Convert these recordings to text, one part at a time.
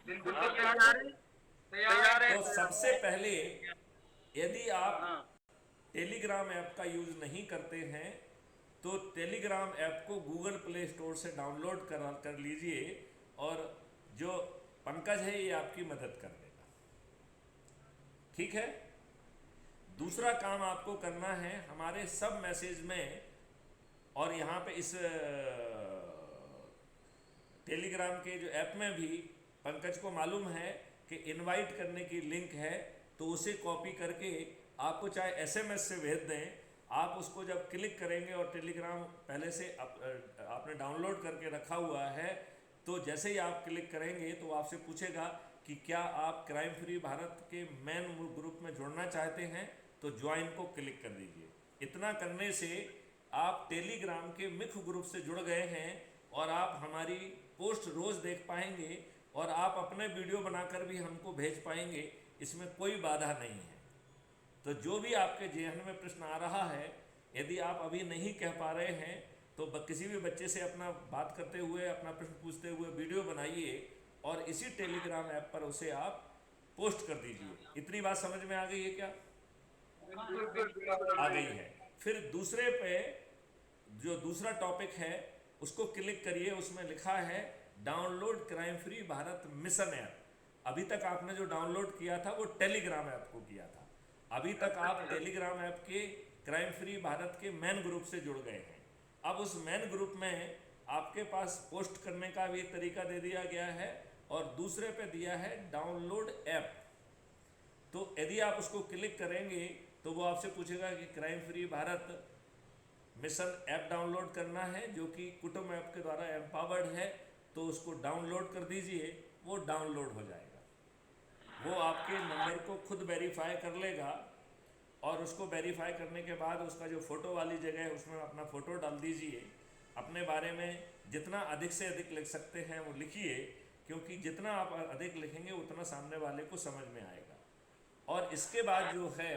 बिल्कुल तैयार है। तैयार है। तो सबसे पहले यदि आप टेलीग्राम ऐप का यूज़ नहीं करते हैं तो टेलीग्राम ऐप को गूगल प्ले स्टोर से डाउनलोड कर लीजिए, और जो पंकज है ये आपकी मदद कर देगा। ठीक है। दूसरा काम आपको करना है, हमारे सब मैसेज में और यहाँ पे इस टेलीग्राम के जो ऐप में भी पंकज को मालूम है कि इनवाइट करने की लिंक है, तो उसे कॉपी करके आपको चाहे एसएमएस से भेज दें। आप उसको जब क्लिक करेंगे और टेलीग्राम पहले से आपने डाउनलोड करके रखा हुआ है, तो जैसे ही आप क्लिक करेंगे तो आपसे पूछेगा कि क्या आप क्राइम फ्री भारत के मेन ग्रुप में जुड़ना चाहते हैं, तो ज्वाइन को क्लिक कर दीजिए। इतना करने से आप टेलीग्राम के मुख्य ग्रुप से जुड़ गए हैं और आप हमारी पोस्ट रोज़ देख पाएंगे और आप अपने वीडियो बनाकर भी हमको भेज पाएंगे। इसमें कोई बाधा नहीं है। तो जो भी आपके जेहन में प्रश्न आ रहा है, यदि आप अभी नहीं कह पा रहे हैं तो किसी भी बच्चे से अपना बात करते हुए, अपना प्रश्न पूछते हुए वीडियो बनाइए और इसी टेलीग्राम ऐप पर उसे आप पोस्ट कर दीजिए। इतनी बात समझ में आ गई है क्या? बिल्कुल बिल्कुल आ गई है। फिर दूसरे पे जो दूसरा टॉपिक है उसको क्लिक करिए, उसमें लिखा है download crime free Bharat mission app. अभी तक आपने जो डाउनलोड किया था वो टेलीग्राम ऐप को किया था। अभी तक आप टेलीग्राम ऐप के क्राइम फ्री भारत के मेन ग्रुप से जुड़ गए हैं। अब उस मेन ग्रुप में आपके पास पोस्ट करने का भी एक तरीका दे दिया गया है और दूसरे पे दिया है डाउनलोड ऐप। तो यदि आप उसको क्लिक करेंगे तो वो आपसे पूछेगा कि crime free Bharat mission app download करना है, जो कि कुटुंब ऐप के द्वारा एम्पावर्ड है, तो उसको डाउनलोड कर दीजिए। वो डाउनलोड हो जाएगा। वो आपके नंबर को खुद वेरीफाई कर लेगा और उसको वेरीफाई करने के बाद उसका जो फ़ोटो वाली जगह है उसमें अपना फ़ोटो डाल दीजिए। अपने बारे में जितना अधिक से अधिक लिख सकते हैं वो लिखिए, क्योंकि जितना आप अधिक लिखेंगे उतना सामने वाले को समझ में आएगा। और इसके बाद जो है,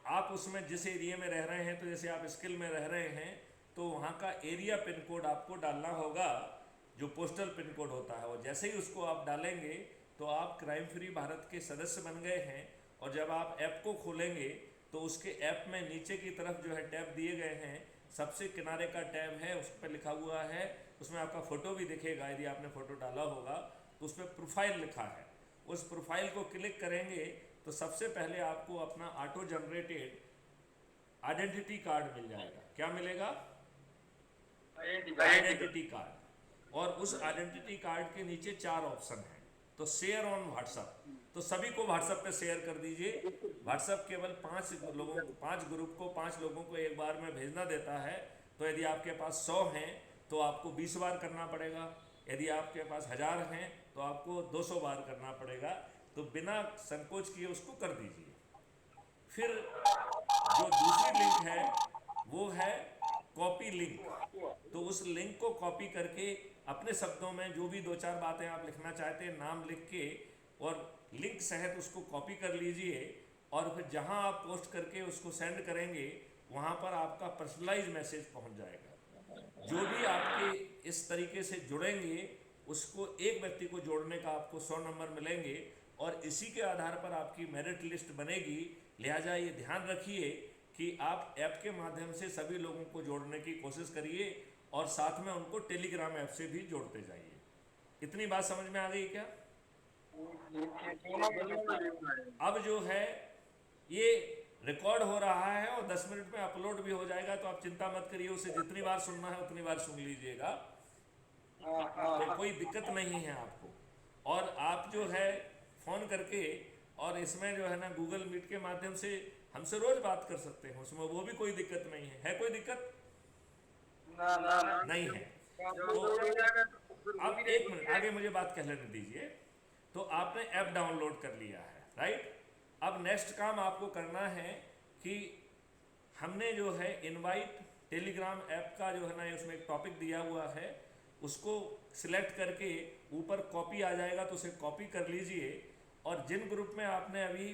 आप उसमें जिस एरिया में रह रहे हैं, तो जैसे आप स्किल में रह रहे हैं तो वहाँ का एरिया पिन कोड आपको डालना होगा, जो पोस्टल पिन कोड होता है। और जैसे ही उसको आप डालेंगे तो आप क्राइम फ्री भारत के सदस्य बन गए हैं। और जब आप ऐप को खोलेंगे तो उसके ऐप में नीचे की तरफ जो है टैब दिए गए हैं, सबसे किनारे का टैब है, उस पर लिखा हुआ है, उसमें आपका फ़ोटो भी दिखेगा। यदि आपने फ़ोटो डाला होगा तो उस पर प्रोफाइल लिखा है। उस प्रोफाइल को क्लिक करेंगे तो सबसे पहले आपको अपना ऑटो जनरेटेड आइडेंटिटी कार्ड मिल जाएगा। क्या मिलेगा? Identity card. और उस आइडेंटिटी कार्ड के नीचे 4 ऑप्शन हैं। तो शेयर ऑन व्हाट्सअप, तो सभी को व्हाट्सअप पे शेयर कर दीजिए। व्हाट्सअप केवल 5 लोगों, 5 ग्रुप को, 5 लोगों को एक बार में भेजना देता है। तो यदि आपके पास 100 हैं तो आपको 20 बार करना पड़ेगा। यदि आपके पास 1000 हैं तो आपको 200 बार करना पड़ेगा। तो बिना संकोच किए उसको कर दीजिए। फिर जो दूसरी लिंक है वो है कॉपी लिंक। तो उस लिंक को कॉपी करके अपने शब्दों में जो भी 2 4 बातें आप लिखना चाहते हैं, नाम लिख के और लिंक सहित उसको कॉपी कर लीजिए। और फिर जहां आप पोस्ट करके उसको सेंड करेंगे वहां पर आपका पर्सनलाइज मैसेज पहुंच जाएगा। जो भी आपके इस तरीके से जुड़ेंगे उसको, एक व्यक्ति को जोड़ने का आपको 100 नंबर मिलेंगे और इसी के आधार पर आपकी मेरिट लिस्ट बनेगी। लिहाजा ये ध्यान रखिए कि आप ऐप के माध्यम से सभी लोगों को जोड़ने की कोशिश करिए और साथ में उनको टेलीग्राम ऐप से भी जोड़ते जाइए। इतनी बात समझ में आ गई क्या? अब जो है ये रिकॉर्ड हो रहा है और 10 मिनट में अपलोड भी हो जाएगा, तो आप चिंता मत करिए। उसे जितनी बार सुनना है उतनी बार सुन लीजिएगा, तो कोई दिक्कत नहीं है आपको। और आप जो है फ़ोन करके और इसमें जो है ना गूगल मीट के माध्यम से हमसे रोज़ बात कर सकते हैं, उसमें वो भी कोई दिक्कत नहीं है। है कोई दिक्कत? ना ना ना, नहीं है। जब तो अपलोड हो जाएगा तो फिर वो भी अब एक मिनट आगे मुझे बात कह लेने दीजिए। तो आपने ऐप डाउनलोड कर लिया है, राइट? अब नेक्स्ट काम आपको करना है कि हमने जो है इनवाइट टेलीग्राम ऐप का जो है ना, उसमें एक टॉपिक दिया हुआ है, उसको सिलेक्ट करके ऊपर कॉपी आ जाएगा तो उसे कॉपी कर लीजिए। और जिन ग्रुप में आपने अभी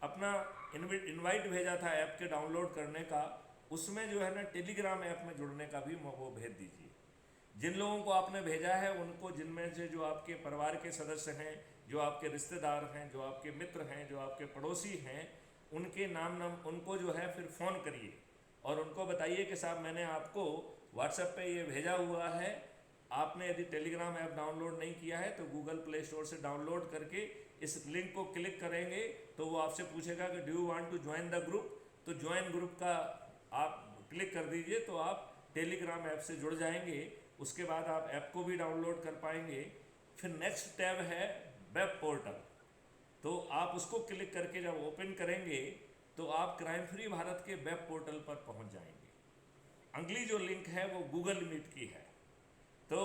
अपना इनवाइट भेजा था ऐप के डाउनलोड करने का, उसमें जो है ना टेलीग्राम ऐप में जुड़ने का भी वो भेज दीजिए। जिन लोगों को आपने भेजा है उनको, जिनमें से जो आपके परिवार के सदस्य हैं, जो आपके रिश्तेदार हैं, जो आपके मित्र हैं, जो आपके पड़ोसी हैं, उनके नाम उनको जो है फिर फ़ोन करिए और उनको बताइए कि साहब मैंने आपको व्हाट्सएप पे ये भेजा हुआ है, आपने यदि टेलीग्राम ऐप डाउनलोड नहीं किया है तो गूगल प्ले स्टोर से डाउनलोड करके इस लिंक को क्लिक करेंगे तो वो आपसे पूछेगा कि do you want to join the group, तो ज्वाइन ग्रुप का आप क्लिक कर दीजिए तो आप टेलीग्राम ऐप से जुड़ जाएंगे। उसके बाद आप ऐप को भी डाउनलोड कर पाएंगे। फिर नेक्स्ट टैब है वेब पोर्टल, तो आप उसको क्लिक करके जब ओपन करेंगे तो आप क्राइम फ्री भारत के वेब पोर्टल पर पहुंच जाएंगे। अगली जो लिंक है वो गूगल मीट की है, तो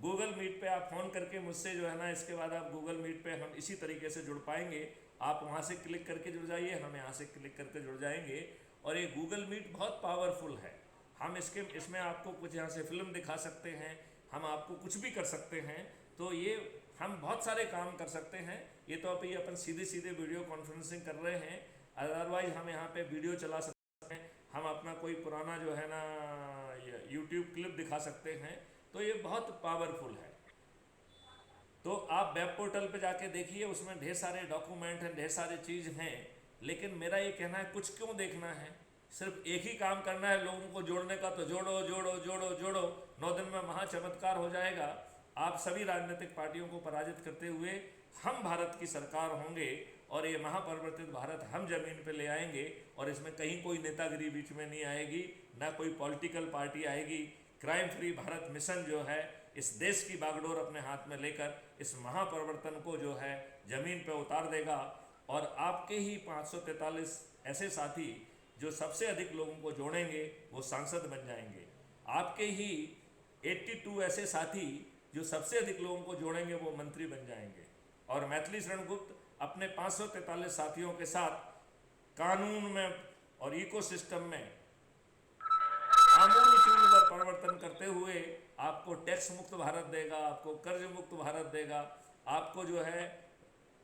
गूगल मीट पे आप फ़ोन करके मुझसे जो है ना, इसके बाद आप गूगल मीट पे हम इसी तरीके से जुड़ पाएंगे। आप वहाँ से क्लिक करके जुड़ जाइए, हम यहाँ से क्लिक करके जुड़ जाएंगे। और ये गूगल मीट बहुत पावरफुल है। हम इसमें आपको कुछ यहाँ से फिल्म दिखा सकते हैं, हम आपको कुछ भी कर सकते हैं। तो ये हम बहुत सारे काम कर सकते हैं। ये तो अभी अपन सीधे सीधे वीडियो कॉन्फ्रेंसिंग कर रहे हैं, अदरवाइज हम यहाँ पे वीडियो चला सकते हैं, हम अपना कोई पुराना जो है ना यूट्यूब क्लिप दिखा सकते हैं। तो ये बहुत पावरफुल है। तो आप वेब पोर्टल पे जाके देखिए, उसमें ढेर सारे डॉक्यूमेंट हैं, ढेर सारे चीज़ हैं। लेकिन मेरा ये कहना है कुछ क्यों देखना है, सिर्फ एक ही काम करना है लोगों को जोड़ने का। तो जोड़ो जोड़ो जोड़ो जोड़ो, 9 दिन में महाचमत्कार हो जाएगा। आप सभी राजनीतिक पार्टियों को पराजित करते हुए हम भारत की सरकार होंगे और ये महापरिवर्तित भारत हम जमीन पे ले आएंगे। और इसमें कहीं कोई नेतागिरी बीच में नहीं आएगी, ना कोई पॉलिटिकल पार्टी आएगी। क्राइम फ्री भारत मिशन जो है इस देश की बागडोर अपने हाथ में लेकर इस महापरिवर्तन को जो है ज़मीन पे उतार देगा। और आपके ही 543 ऐसे साथी जो सबसे अधिक लोगों को जोड़ेंगे वो सांसद बन जाएंगे। आपके ही 82 ऐसे साथी जो सबसे अधिक लोगों को जोड़ेंगे वो मंत्री बन जाएंगे। और मैथिली शरण गुप्त अपने 543 साथियों के साथ कानून में और इकोसिस्टम में आमूल चूल पर परिवर्तन करते हुए आपको टैक्स मुक्त भारत देगा, आपको कर्ज मुक्त भारत देगा, आपको जो है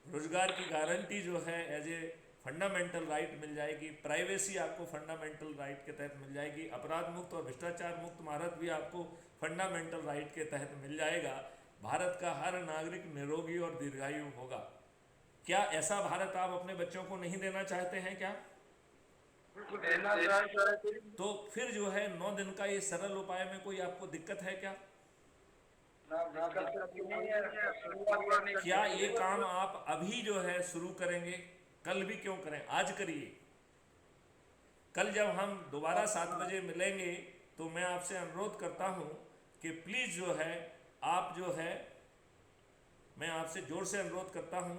रोजगार की गारंटी जो है एज ए फंडामेंटल राइट मिल जाएगी, प्राइवेसी आपको फंडामेंटल राइट के तहत मिल जाएगी, अपराध मुक्त और भ्रष्टाचार मुक्त भारत भी आपको फंडामेंटल राइट के तहत मिल जाएगा। भारत का हर नागरिक निरोगी और दीर्घायु होगा। क्या ऐसा भारत आप अपने बच्चों को नहीं देना चाहते हैं क्या? तो फिर जो है 9 दिन का ये सरल उपाय में कोई आपको दिक्कत है क्या? क्या ये काम आप अभी जो है शुरू करेंगे? कल भी क्यों करें, आज करिए। कल जब हम दोबारा 7 बजे मिलेंगे तो मैं आपसे अनुरोध करता हूं कि प्लीज़ जो है आप जो है, मैं आपसे जोर से अनुरोध करता हूं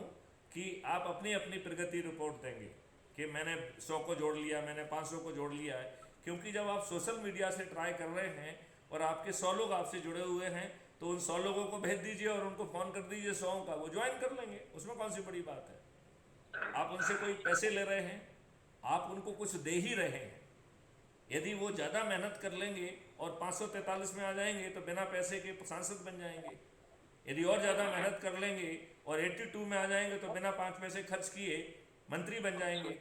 कि आप अपनी अपनी प्रगति रिपोर्ट देंगे कि मैंने 100 को जोड़ लिया, मैंने 500 को जोड़ लिया है। क्योंकि जब आप सोशल मीडिया से ट्राई कर रहे हैं और आपके 100 लोग आपसे जुड़े हुए हैं तो उन 100 लोगों को भेज दीजिए और उनको फ़ोन कर दीजिए 100 का, वो ज्वाइन कर लेंगे। उसमें कौन सी बड़ी बात है? आप उनसे कोई पैसे ले रहे हैं, आप उनको कुछ दे ही रहे हैं। यदि वो ज़्यादा मेहनत कर लेंगे और 543 में आ जाएंगे तो बिना पैसे के सांसद बन जाएंगे। यदि और ज़्यादा मेहनत कर लेंगे और 82 में आ जाएंगे तो बिना 5 पैसे खर्च किए मंत्री बन जाएंगे।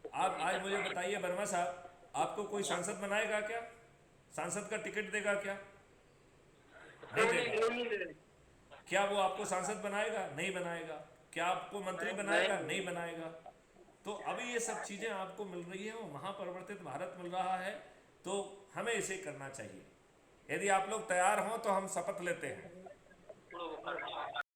आप आज मुझे बताइए वर्मा साहब, आपको कोई सांसद बनाएगा क्या? सांसद का टिकट देगा क्या? नहीं देगा। क्या वो आपको सांसद बनाएगा? नहीं बनाएगा। क्या आपको मंत्री बनाएगा? नहीं बनाएगा। तो अभी ये सब चीज़ें आपको मिल रही हैं, वो महापरिवर्तित भारत मिल रहा है, तो हमें इसे करना चाहिए। यदि आप लोग तैयार हों तो हम शपथ लेते हैं